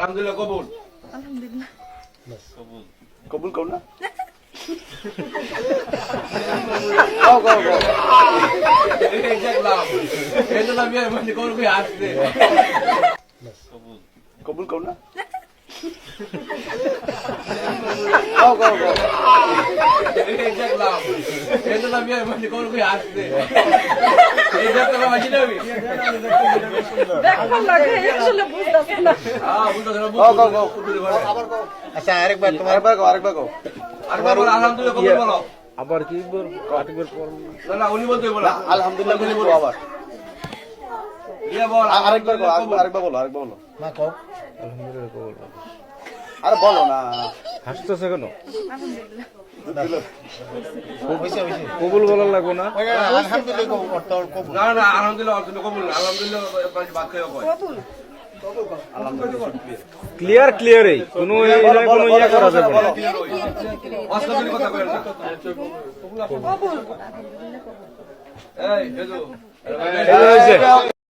আলহামদুলিল্লাহ কবুল। আলহামদুলিল্লাহ। কবুল। কবুল কর না গাও গাও গাও এই দেখলাম এই তো আমি মানে কোন কই আসছে কবুল। কবুল কর না গাও গাও গাও এই দেখলাম এই তো আমি মানে কোন কই আসছে এই দেখতে পাচ্ছি না আমি দেখো লাগে আসলে বুঝতাছি না। বুঝতে না গাও গাও গাও আবার আচ্ছা আরেকবার তোমার আরেকবার গাও আরেকবার বলো আলহামদুলিল্লাহ কবুল বলো। আবার কি বল আরেকবার পর না না উনি বলতে বলো আলহামদুলিল্লাহ বলো আবার ইয়া বল আরেকবার গাও আরেকবার বলো না কও আলহামদুলিল্লাহ কবুল আরে বলো না হাসতেছে কেন আলহামদুলিল্লাহ। খুব বেশি বেশি কবুল বলার লাগবো না। আলহামদুলিল্লাহ কবুল করতে হবে কবুল না না আলহামদুলিল্লাহ কবুল না আলহামদুলিল্লাহ পাঁচ বাদ কয় কয় কবুল। ক্লিয়ার ক্লিয়ারই কোনো কোনো ইয়া করা যাবে না। অস্কারের কথা কইেন না কবুল। এই এই এই যে হয়েছে।